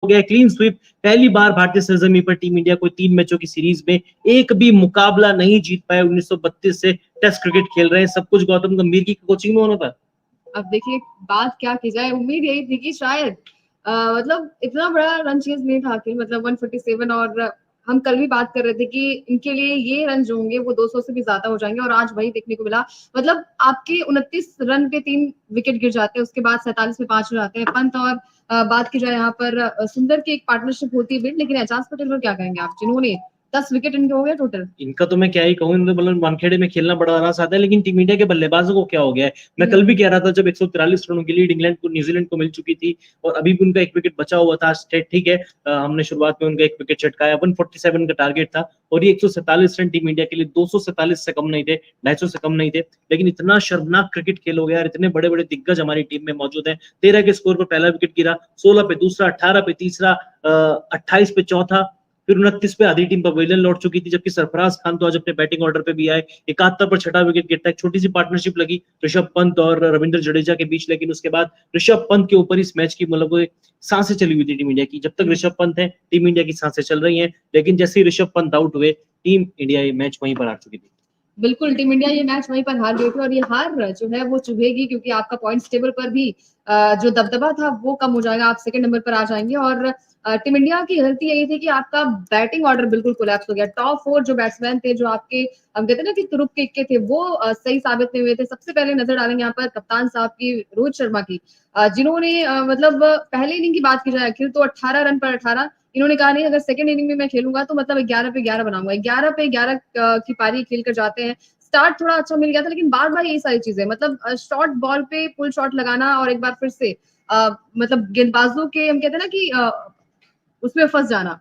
हो गया clean sweep. पहली बार भारतीय सरजमी पर टीम इंडिया कोई 3 मैचों की सीरीज में एक भी मुकाबला नहीं जीत पाया। 1932 से टेस्ट क्रिकेट खेल रहे हैं। सब कुछ गौतम गंभीर की कोचिंग में होना था। अब देखिए बात क्या की जाए, उम्मीद यही थी कि शायद मतलब इतना बड़ा रन चेज नहीं था कि मतलब 147, और हम कल भी बात कर रहे थे कि इनके लिए ये रन जो होंगे वो 200 से भी ज्यादा हो जाएंगे, और आज वही देखने को मिला। मतलब आपके 29 रन पे 3 विकेट गिर जाते हैं, उसके बाद 47 पे 5 हो जाते हैं। पंत और बात की जाए यहाँ पर सुंदर की एक पार्टनरशिप होती है, लेकिन एजाज पटेल पर क्या कहेंगे आप, जिन्होंने 10 विकेट इनके हो गए टोटल। इनका तो मैं क्या ही कहूँ, मतलब वानखेड़े में खेलना बड़ा आसान आता है, लेकिन टीम इंडिया के बल्लेबाजों को क्या हो गया है। मैं कल भी कह रहा था, जब 143 रनों की लीड इंग्लैंड को न्यूजीलैंड को मिल चुकी थी और अभी भी उनका एक विकेट बचा हुआ था, ठीक है हमने शुरुआत में उनका एक विकेट चटकाया, 147 का टारगेट था और ये 147 रन टीम इंडिया के लिए 247 से कम नहीं थे, 250 से कम नहीं थे। लेकिन इतना शर्मनाक क्रिकेट खेल हो गया यार, इतने बड़े बड़े दिग्गज हमारी टीम में मौजूद हैं। 13 के स्कोर पर पहला विकेट गिरा, 16 पे दूसरा, 18 पे तीसरा, 28 पे चौथा, फिर 29 पे आधी टीम पवेलियन लौट चुकी थी, जबकि सरफराज खान तो आज अपने बैटिंग ऑर्डर पे भी आए। 71 पर छठा विकेट गिरता है। एक छोटी सी पार्टनरशिप लगी ऋषभ पंत और रविंद्र जडेजा के बीच, लेकिन उसके बाद ऋषभ पंत के ऊपर इस मैच की मतलब सांसें चली हुई थी टीम इंडिया की। जब तक ऋषभ पंत है टीम इंडिया की सांसें चल रही हैं, लेकिन जैसे ही ऋषभ पंत आउट हुए टीम इंडिया ये मैच वहीं पर हार चुकी थी। बिल्कुल, टीम इंडिया ये मैच वहीं पर हार गई थी, और ये हार जो है वो चुभेगी, क्योंकि आपका पॉइंट्स टेबल पर भी जो दबदबा था वो कम हो जाएगा, आप सेकंड नंबर पर आ जाएंगे। और टीम इंडिया की गलती यही थी कि आपका बैटिंग ऑर्डर बिल्कुल कोलैप्स हो गया। टॉप 4 जो बैट्समैन थे, जो आपके हम कहते हैं ना कि तुरुप के इक्के थे, वो सही साबित नहीं हुए थे। सबसे पहले नजर डालेंगे यहाँ पर कप्तान साहब की, रोहित शर्मा की, जिन्होंने मतलब पहले इनिंग की बात की जाए आखिर तो 18 रन पर 18, इन्होंने कहा नहीं, अगर सेकंड इनिंग में मैं खेलूंगा तो मतलब 11 पे 11 बनाऊंगा। 11 पे 11 की पारी खेल कर जाते हैं। स्टार्ट थोड़ा अच्छा मिल गया था, लेकिन बार बार यही सारी चीजें, मतलब शॉर्ट बॉल पे पुल शॉट लगाना, और एक बार फिर से मतलब गेंदबाजों के हम कहते हैं ना कि उसमें फंस जाना,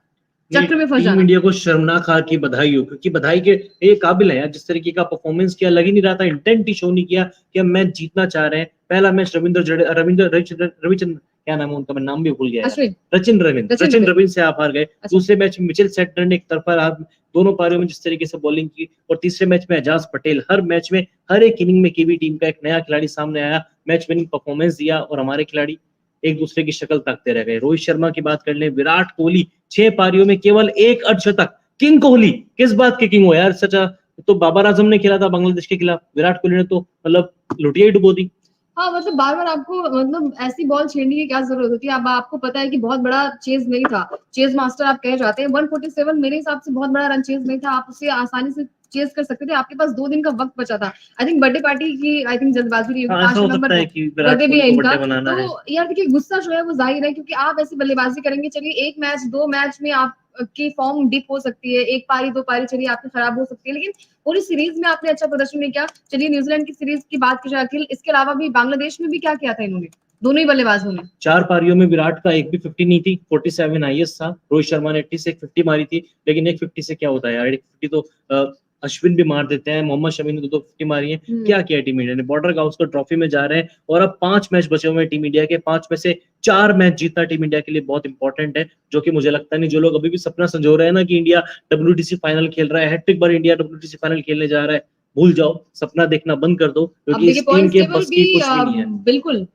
चक्र में फंस टीम जाना। इंडिया को शर्मनाक हार की बधाई हो, क्योंकि बधाई के ये काबिल है यार। जिस तरीके का परफॉर्मेंस किया, लग ही नहीं रहा था, इंटेंट ही शो नहीं किया कि हम मैच जीतना चाह रहे हैं। पहला मैच रविचंद्र क्या नाम है उनका, मैं नाम भी भूल गया यार, रचिन रविंद्र से आप हार गए। दूसरे मैच में मिचेल सेटनर ने एक तरफा हार, दोनों पारियों में जिस तरीके से बॉलिंग की, और तीसरे मैच में एजाज पटेल हर मैच में हर एक इनिंग में कीवी टीम का एक नया खिलाड़ी सामने आया, मैच विनिंग परफॉर्मेंस दिया, और हमारे खिलाड़ी एक दूसरे की शक्ल ताकते रह गए। रोहित शर्मा की बात कर ले, विराट कोहली 6 पारियों में केवल 1 अर्धशतक। किंग कोहली किस बात के किंग हो यार, सचा तो बाबर आजम ने खेला था बांग्लादेश के खिलाफ, विराट कोहली ने तो मतलब लुटिया ही डुबो दी। हाँ, मतलब बार बार आपको मतलब ऐसी बॉल छेड़ने की क्या जरूरत होती है। अब आपको पता है कि बहुत बड़ा चेज नहीं था, चेज मास्टर आप कहे जाते हैं। 147 मेरे हिसाब से बहुत बड़ा रन चेज नहीं था, आप उसे आसानी से चेज कर सकते थे। आपके पास 2 दिन का वक्त बचा था। आई थिंक बर्थडे पार्टी की आई थिंक जल्दबाजी रही होगी, 5 नवंबर को बर्थडे भी है इनका। तो यार देखिए गुस्सा जो है वो जाहिर है, क्योंकि आप ऐसी बल्लेबाजी करेंगे, चलिए 1 मैच 2 मैच में आप की फॉर्म डिप हो सकती है, एक पारी 2 पारी चलिए आपकी खराब हो सकती है, लेकिन पूरी सीरीज में आपने अच्छा प्रदर्शन नहीं किया। चलिए न्यूजीलैंड की सीरीज की बात की जाए अखिल, इसके अलावा भी बांग्लादेश में भी क्या किया था इन्होंने, दोनों ही बल्लेबाजों ने। 4 पारियों में विराट का एक भी 50 नहीं थी, 47 आईएस था। रोहित शर्मा ने 80 से एक 50 मारी थी, लेकिन एक 50 से क्या होता है यार, एक 50 तो अश्विन भी मार देते हैं। मोहम्मद शमी ने 2 50 मारी है। क्या किया टीम इंडिया ने, बॉर्डर गावस्कर ट्रॉफी में जा रहे हैं और अब 5 मैच बचे हुए हैं टीम इंडिया के। 5 में से 4 मैच जीतना टीम इंडिया के लिए बहुत इंपॉर्टेंट है, जो कि मुझे लगता नहीं, जो लोग अभी भी सपना संजो रहे हैं ना कि इंडिया WTC फाइनल खेल रहा है, हैट्रिक बार इंडिया WTC फाइनल खेलने जा रहा है, भूल जाओ, सपना देखना बंद कर दो, क्योंकि इस टीम के बस की कुछ भी नहीं है। बिल्कुल,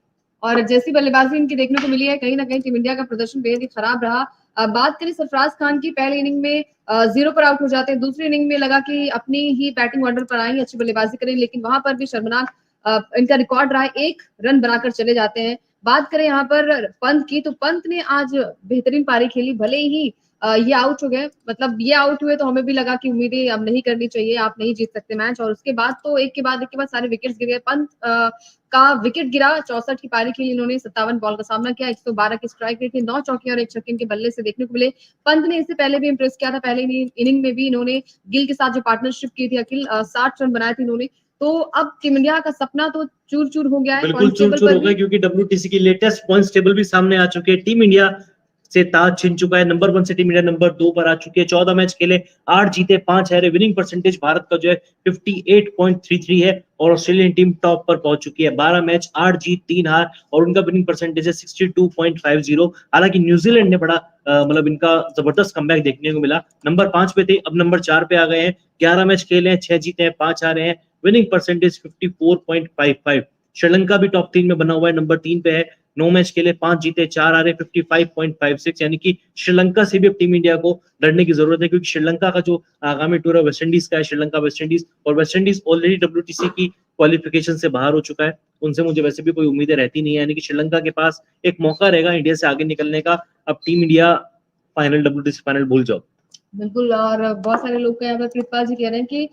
और जैसी बल्लेबाजी इनकी देखने को मिली है, कहीं ना कहीं टीम इंडिया का प्रदर्शन बेहद ही खराब रहा। बात करें सरफराज खान की, पहले इनिंग में 0 पर आउट हो जाते हैं, दूसरी इनिंग में लगा कि अपनी ही बैटिंग ऑर्डर पर आएंगे, अच्छी बल्लेबाजी करें, लेकिन वहां पर भी शर्मनाक इनका रिकॉर्ड रहा, 1 रन बनाकर चले जाते हैं। बात करें यहाँ पर पंत की, तो पंत ने आज बेहतरीन पारी खेली, भले ही ये आउट हो गए, मतलब ये आउट हुए तो हमें भी लगा कि उम्मीदें अब नहीं करनी चाहिए, आप नहीं जीत सकते मैच, और उसके बाद तो एक के बाद सारे विकेट्स गिर गए। पंत का विकेट गिरा, 64 की पारी खेली इन्होंने, 57 बॉल का सामना किया, 112 की स्ट्राइक रेट थी, 9 चौके और 1 छक्के इनके बल्ले से देखने को मिले। पंत ने इससे पहले भी इंप्रेस किया था, पहले इनिंग में भी इन्होंने गिल के साथ जो पार्टनरशिप की थी अखिल, 60 रन बनाए थे इन्होंने। तो अब टीम इंडिया का सपना तो चूर चूर हो गया है, बिल्कुल चूर चूर हो गया, क्योंकि WTC की लेटेस्ट पॉइंट्स टेबल भी सामने आ चुके हैं। टीम इंडिया से ताज छिन चुका है, नंबर 1 से टीम इंडिया नंबर 2 पर आ चुकी है। 14 मैच खेले, 8 जीते 5 हारे, विनिंग परसेंटेज भारत का जो है 58.33 है, और ऑस्ट्रेलियन टीम टॉप पर पहुंच चुकी है। 12 मैच 8 जीत 3 हार, और उनका विनिंग परसेंटेज है 62.50। हालांकि न्यूजीलैंड ने बड़ा मतलब इनका जबरदस्त कमबैक देखने को मिला, नंबर 5 पे थे, अब नंबर 4 पे आ गए हैं। 11 मैच खेले हैं, 6 जीते हैं 5 हारे हैं, विनिंग परसेंटेज 54.55। श्रीलंका भी टॉप 3 में बना हुआ है, नंबर 3 पे है, 9 मैच खेले, 5 जीते, 4 हारे, 55.56, यानी कि श्रीलंका से भी अब टीम इंडिया को लड़ने की जरूरत है, क्योंकि श्रीलंका का जो आगामी टूर है वेस्ट इंडीज का है, श्रीलंका वेस्ट इंडीज, और वेस्ट इंडीज ऑलरेडी WTC की क्वालिफिकेशन से बाहर हो चुका है। उनसे मुझे वैसे भी कोई उम्मीदें रहती नहीं है, यानी कि श्रीलंका के पास एक मौका रहेगा इंडिया से आगे निकलने का। अब team India final, WTC final भूल जाओ। बिल्कुल। और बहुत सारे लोग का यहाँ पर कृतपाल जी कह रहे हैं कि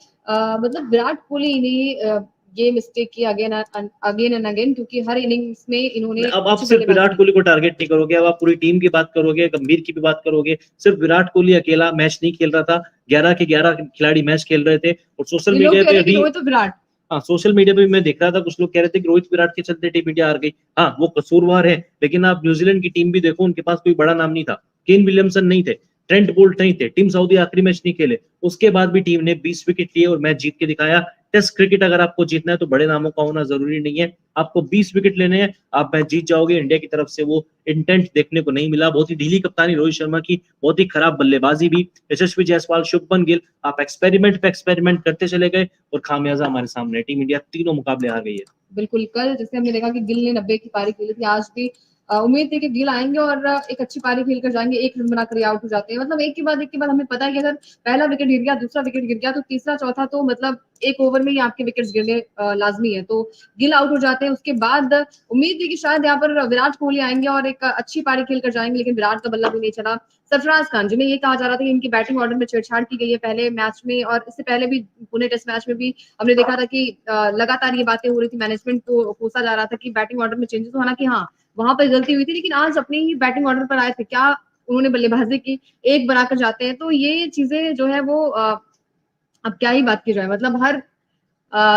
मतलब विराट कोहली ने ये मिस्टेक की अगेन एंड अगेन, क्योंकि हर इनिंग्स में इन्होंने अब आप अच्छी सिर्फ बल्लेबाजी विराट की। कोहली को टारगेट नहीं करोगे, अब आप पूरी टीम की बात करोगे, गंभीर की भी बात करोगे। सिर्फ विराट कोहली अकेला मैच नहीं खेल रहा था, 11 के 11 खिलाड़ी मैच खेल रहे थे, और सोशल ये लोग मीडिया कह पे रहे हैं कि भी, रोहित और विराट। हाँ, सोशल मीडिया पे भी मैं देख रहा था, कुछ लोग कह रहे थे कि रोहित विराट के चलते टीम इंडिया हार गई। हाँ, वो कसूरवार है, लेकिन आप न्यूजीलैंड की टीम भी देखो, उनके पास कोई बड़ा नाम नहीं था, केन विलियमसन नहीं थे, ट्रेंट बोल्ट नहीं थे, टीम साउदी आखिरी मैच नहीं खेले, उसके बाद भी टीम ने 20 विकेट लिए और मैच जीत के दिखाया। टेस्ट क्रिकेट अगर आपको जीतना है तो बड़े नामों का होना जरूरी नहीं है, आपको 20 विकेट लेने हैं, आप मैच जीत जाओगे। इंडिया की तरफ से वो इंटेंट देखने को नहीं मिला, बहुत ही ढीली कप्तानी रोहित शर्मा की, बहुत ही खराब बल्लेबाजी भी, यशस्वी जायसवाल, शुभमन गिल, आप एक्सपेरिमेंट पे एक्सपेरिमेंट करते चले गए और खामियाजा हमारे सामने, टीम इंडिया तीनों मुकाबले हार गई है। बिल्कुल। कल जैसे हमने देखा कि गिल ने 90 की पारी खेली थी, आज भी उम्मीद थी कि गिल आएंगे और एक अच्छी पारी खेलकर जाएंगे, 1 रन बनाकर ये आउट हो जाते हैं। मतलब एक के बाद हमें पता है कि अगर पहला विकेट गिर गया, दूसरा विकेट गिर गया, तो तीसरा चौथा तो मतलब एक ओवर में ही आपके विकेट्स गिरने लाजमी है। तो गिल आउट हो जाते हैं, उसके बाद उम्मीद थी कि शायद यहाँ पर विराट कोहली आएंगे और एक अच्छी पारी खेलकर जाएंगे, लेकिन विराट का बल्ला भी नहीं चला। सरफराज खान, जिन्हें ये कहा जा रहा था कि इनकी बैटिंग ऑर्डर में छेड़छाड़ की गई है पहले मैच में, और इससे पहले भी पुणे टेस्ट मैच में भी हमने देखा था कि लगातार ये बातें हो रही थी, मैनेजमेंट को कोसा जा रहा था कि बैटिंग ऑर्डर में चेंजेस होना, कि हाँ वहां पर गलती हुई थी, लेकिन आज अपने ही बैटिंग ऑर्डर पर आए थे, क्या उन्होंने बल्लेबाजी की, एक बनाकर जाते हैं। तो ये चीजें जो है वो अब क्या ही बात की जाए, मतलब हर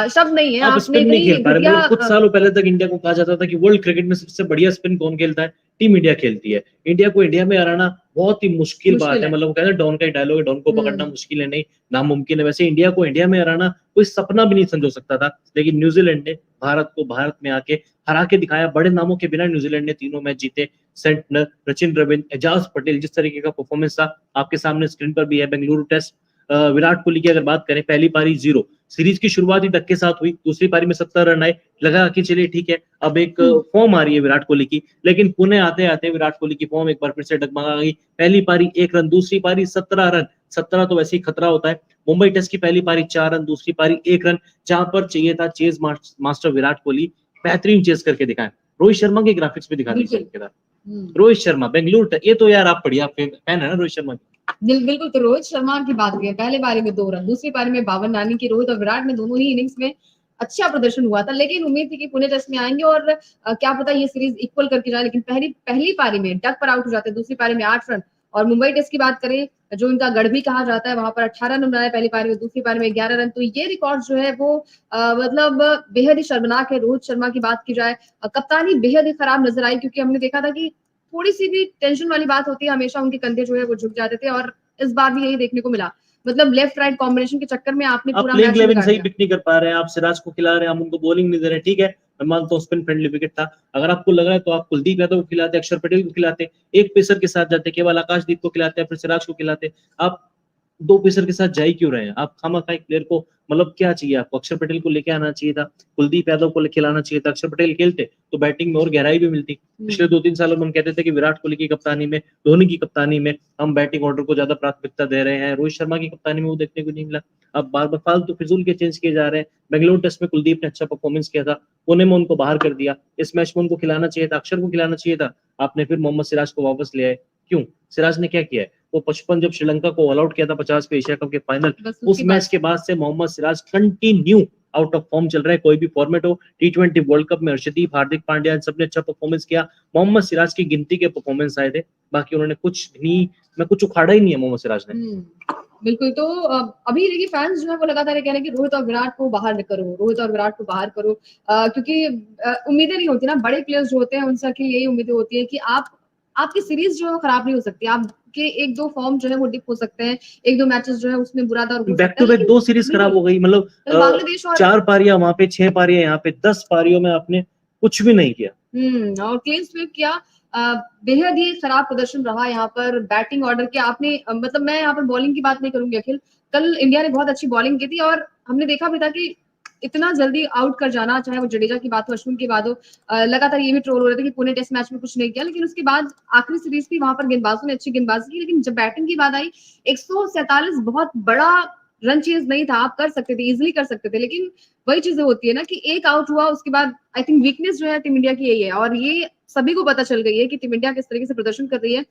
शब्द नहीं है, आप आपने स्पिन नहीं इतनी खेल पा रहे, घटिया मतलब कुछ सालों पहले तक इंडिया को कहा जाता था कि वर्ल्ड क्रिकेट में सबसे बढ़िया स्पिन कौन खेलता है, टीम इंडिया खेलती है। इंडिया को इंडिया में हराना बहुत ही मुश्किल बात मुश्किल है, है। मतलब वो कहते हैं डॉन का ही डायलॉग है, डॉन को पकड़ना हम्म। मुश्किल है नहीं, नामुमकिन है। वैसे इंडिया को इंडिया में हराना कोई सपना भी नहीं समझो सकता था, लेकिन न्यूजीलैंड ने भारत को भारत में आके हरा के दिखाया। बड़े नामों के बिना न्यूजीलैंड ने तीनों मैच जीते। सेंटनर, सचिन रविंद्र, एजाज पटेल, जिस तरीके का परफॉर्मेंस था आपके सामने स्क्रीन पर भी है। बेंगलुरु टेस्ट, विराट कोहली की अगर बात करें, पहली पारी 0, सीरीज की शुरुआत ही डक के साथ हुई, दूसरी पारी में 70 रन आए, लगा कि चलिए ठीक है, अब एक फॉर्म आ रही है विराट कोहली की, लेकिन पुणे आते आते विराट कोहली की फॉर्म एक बार फिर से डगमगा गई। पहली पारी 1 रन, दूसरी पारी 17 रन, 17 तो वैसे ही खतरा होता है। मुंबई टेस्ट की पहली पारी 4 रन, दूसरी पारी 1 रन, जहां पर चाहिए था चेज मास्टर विराट कोहली, बेहतरीन चेज करके दिखाए। रोहित शर्मा के ग्राफिक्स भी दिखा दीजिए बिल्कुल। इनके साथ। रोहित शर्मा बेंगलुरु, ये तो यार आप बढ़िया फैन है ना रोहित शर्मा की। बिल्कुल। तो रोहित शर्मा की बात करें, पहले पारी में 2 रन, दूसरी पारी में 52, यानी कि रोहित और विराट में दोनों ही इनिंग्स में अच्छा प्रदर्शन हुआ था, लेकिन उम्मीद थी कि पुणे टेस्ट में आएंगे और क्या पता ये सीरीज इक्वल करके जाए, लेकिन पहली पहली पारी में डक पर आउट हो जाते हैं, दूसरी पारी में 8 रन। और मुंबई टेस्ट की बात करें, जो इनका गढ़ भी कहा जाता है, वहां पर 18 रन बनाए पहली पारी में, दूसरी पारी में 11 रन। तो ये रिकॉर्ड जो है वो मतलब बेहद ही शर्मनाक है। रोहित शर्मा की बात की जाए, कप्तानी बेहद ही खराब नजर आई, क्योंकि हमने देखा था कि थोड़ी सी भी टेंशन वाली बात होती है, हमेशा उनके कंधे जो है वो झुक जाते थे, और इस बार भी यही देखने को मिला। मतलब लेफ्ट राइट कॉम्बिनेशन के चक्कर में आपने आप पूरा प्लेइंग मैच ही 11 बिगाड़ सही दिया। पिक नहीं कर पा रहे हैं, आप सिराज को खिला रहे हैं, हम उनको बॉलिंग नहीं दे रहे हैं, ठीक है, मैं मानता हूँ स्पिन फ्रेंडली विकेट था। अगर आपको लग रहा है तो आप कुलदीप यादव को खिलाते, अक्षर पटेल को खिलाते, एक पेसर के साथ जाते, केवल आकाशदीप को खिलाते, फिर सिराज को खिलाते। आप 2 पेसर के साथ जा ही क्यों रहे हैं? आप खामखा एक प्लेयर को, मतलब क्या चाहिए आपको? अक्षर पटेल को लेके आना चाहिए था, कुलदीप यादव को खिलाना चाहिए था। अक्षर पटेल खेलते तो बैटिंग में और गहराई भी मिलती। पिछले 2-3 सालों में हम कहते थे कि विराट कोहली की कप्तानी में, धोनी की कप्तानी में हम बैटिंग ऑर्डर को ज्यादा प्राथमिकता दे रहे हैं, रोहित शर्मा की कप्तानी में वो देखने को नहीं मिला। अब बार बार फालतू फिजूल के चेंज किए जा रहे हैं। बेंगलुरु टेस्ट में कुलदीप ने अच्छा परफॉर्मेंस किया था, पुणे में उनको बाहर कर दिया, इस मैच में उनको खिलाना चाहिए था, अक्षर को खिलाना चाहिए था, आपने फिर मोहम्मद सिराज को वापस ले आए। क्यों? सिराज ने क्या किया है? वो 55 जब श्रीलंका को ऑल आउट किया था 50 पे एशिया कप के फाइनल, बस उस उसके मैच बाद के बाद से Mohammed Siraj continue out of form चल रहा है। कोई भी फॉर्मेट हो, T20 वर्ल्ड कप में अर्शदीप, हार्दिक पांड्या सबने अच्छा परफॉर्मेंस किया, मोहम्मद सिराज की गिनती के परफॉर्मेंस आए थे, बाकी उन्होंने कुछ नहीं, मैं कुछ उखाड़ा ही नहीं है मोहम्मद सिराज ने। बिल्कुल। तो अभी देखिए फैंस जो है वो लगातार ये कह रहे हैं कि रोहित और विराट को बाहर करो, रोहित और विराट को बाहर करो, क्योंकि उम्मीदें नहीं होती ना, बड़े प्लेयर्स जो होते हैं उनसे की यही उम्मीदें होती है कि आप, आपकी सीरीज जो है वो खराब नहीं हो सकती, आपके 1-2 फॉर्म जो है वो डिप हो सकते हैं, 1-2 मैचेस जो है उसमें बुरा दौर हो बैक सकता टू है, बैक लेकिन 2 सीरीज खराब बिल्कुल। हो गई, मतलब कल बांग्लादेश और 4 पारियां वहां पे, 6 पारियां यहाँ पे, 10 पारियों में आपने कुछ भी नहीं किया। और क्लीन स्वीप किया। बेहद ही खराब प्रदर्शन रहा यहाँ पर बैटिंग ऑर्डर के। आपने मतलब मैं यहाँ पर बॉलिंग की बात नहीं करूंगी अखिल, कल इंडिया ने बहुत अच्छी बॉलिंग की थी, और हमने देखा भी था कि इतना जल्दी आउट कर जाना, चाहे वो जडेजा की बात हो, अश्विन की बात हो, लगातार ये भी ट्रोल हो रहे थे कि पुणे टेस्ट मैच में कुछ नहीं किया, लेकिन उसके बाद आखिरी सीरीज थी, वहां पर गेंदबाजों ने अच्छी गेंदबाजी की, लेकिन जब बैटिंग की बात आई 147 बहुत बड़ा रन चेज नहीं था, आप कर सकते थे, इजिली कर सकते थे, लेकिन वही चीजें होती है ना कि एक आउट हुआ, उसके बाद आई थिंक वीकनेस जो है टीम इंडिया की यही है, और ये सभी को पता चल गई है कि टीम इंडिया किस तरीके से प्रदर्शन कर रही है।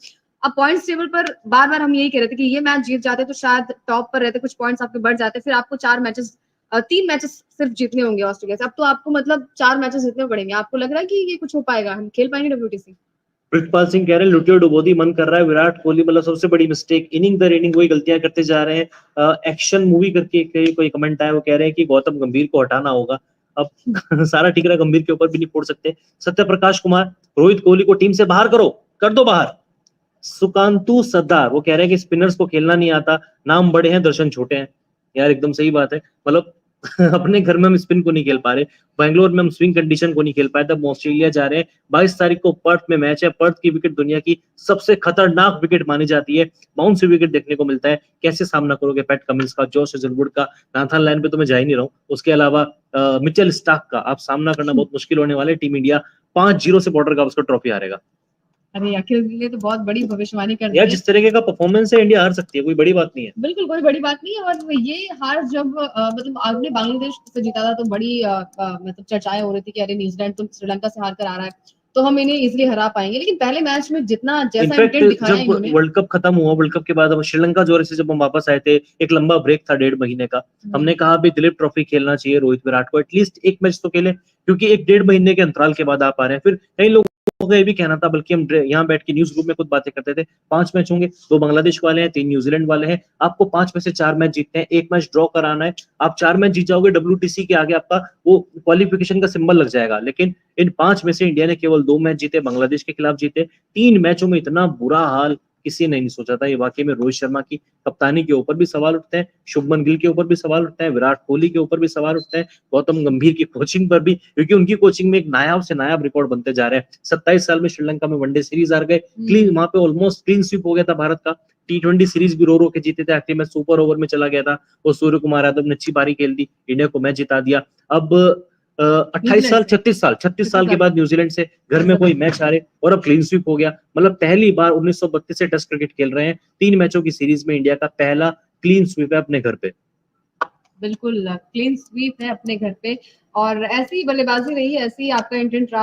अब पॉइंट्स टेबल पर बार बार हम यही कह रहे थे कि ये मैच जीत जाते तो शायद टॉप पर रहते, कुछ पॉइंट्स आपके बढ़ जाते, फिर आपको 3 मैचेस सिर्फ जीतने होंगे ऑस्ट्रेलिया से, अब तो आपको मतलब 4 मैचेस जीतने पड़ेंगे। आपको लग रहा है कि ये कुछ हो पाएगा, हम खेल पाएंगे WTC? प्रितपाल सिंह कह रहे हैं लुटियो डुबोदी मन कर रहा है विराट कोहली, मतलब सबसे बड़ी मिस्टेक, इनिंग दर इनिंग वही गलतियां करते जा रहे हैं। एक्शन मूवी करके कोई कमेंट आया, वो कह रहे हैं कि गौतम गंभीर को हटाना होगा। अब सारा ठिकरा गंभीर के ऊपर भी नहीं फोड़ सकते। सत्य प्रकाश कुमार, रोहित कोहली को टीम से बाहर करो, कर दो बाहर। सुकांतु सरदार वो कह रहे हैं कि स्पिनर्स को खेलना नहीं आता, नाम बड़े हैं दर्शन छोटे हैं। यार एकदम सही बात है, मतलब अपने घर में हम स्पिन को नहीं खेल पा रहे, बैंगलोर में हम स्विंग कंडीशन को नहीं खेल पाए, तब ऑस्ट्रेलिया जा रहे हैं। 22 तारीख को पर्थ में मैच है, पर्थ की विकेट दुनिया की सबसे खतरनाक विकेट मानी जाती है, बाउंस विकेट देखने को मिलता है। कैसे सामना करोगे पैट कमिंस का, जॉश हेजलवुड का? नाथन लाइन पे तो मैं जा ही नहीं रहा हूँ, उसके अलावा मिचेल स्टार्क का आप सामना करना बहुत मुश्किल होने वाला है। टीम इंडिया 5-0 से बॉर्डर गावस्कर ट्रॉफी हारेगा। अरे अखिल ने तो बहुत बड़ी भविष्यवाणी कर दी यार है। जिस तरीके का परफॉर्मेंस है, इंडिया हार सकती है, कोई बड़ी बात नहीं है। बिल्कुल कोई बड़ी बात नहीं है, और ये हार जब मतलब आपने बांग्लादेश से जीता था तो बड़ी मतलब चर्चाएं हो रही थी कि अरे न्यूजीलैंड तो श्रीलंका से हार कर आ रहा है, तो हम इन्हें इजिली हरा पाएंगे, लेकिन पहले मैच में जितना जैसा इनफैक्ट इंटेंट दिखाया जब इन्होंने। वर्ल्ड कप खत्म हुआ, वर्ल्ड कप के बाद अब श्रीलंका जोरे से जब हम वापस आए थे, एक लंबा ब्रेक था 1.5 महीने का, हमने कहा अभी दिलीप ट्रॉफी खेलना चाहिए रोहित विराट को, एटलीस्ट एक मैच तो खेले, क्योंकि एक 1.5 महीने के अंतराल के बाद आप आ रहे हैं। फिर कई लोगों का ये भी कहना था, बल्कि हम यहाँ बैठ के न्यूज ग्रुप में खुद बातें करते थे, 5 मैच होंगे, 2 बांग्लादेश वाले हैं, 3 न्यूजीलैंड वाले हैं, आपको 5 में से 4 मैच जीतते हैं, 1 मैच ड्रॉ कराना है। आप 4 मैच जीत जाओगे, WTC के आगे आपका वो क्वालिफिकेशन का सिंबल लग जाएगा। लेकिन इन 5 में से इंडिया ने केवल 2 मैच जीते, बांग्लादेश के खिलाफ जीते। 3 मैचों में इतना बुरा हाल किसी ने नहीं सोचा था। ये वाकई में रोहित शर्मा की कप्तानी के ऊपर भी सवाल उठते हैं, शुभमन गिल के ऊपर भी सवाल उठते हैं, विराट कोहली के ऊपर भी सवाल उठते हैं, गौतम गंभीर की कोचिंग पर भी, क्योंकि उनकी कोचिंग में एक नायाब से नायाब रिकॉर्ड बनते जा रहे हैं। 27 साल में श्रीलंका में वनडे सीरीज हार गए, क्लीन वहां पे ऑलमोस्ट क्लीन स्वीप हो गया था भारत का। T20 सीरीज भी रो के जीते थे, आखिर में सुपर ओवर में चला गया था, वो सूर्य कुमार यादव ने अच्छी पारी खेल दी, इंडिया को मैच जिता दिया। अब 28 साल 36 साल के बाद न्यूजीलैंड से घर में कोई मैच हारे, और अब क्लीन स्वीप हो गया। मतलब पहली बार 1932 से टेस्ट क्रिकेट खेल रहे हैं, 3 मैचों की सीरीज में इंडिया का पहला क्लीन स्वीप है अपने घर पे। बिल्कुल क्लीन स्वीप है अपने घर पे, और ऐसी बल्लेबाजी रही है, ऐसी आपका इंटेंट रहा।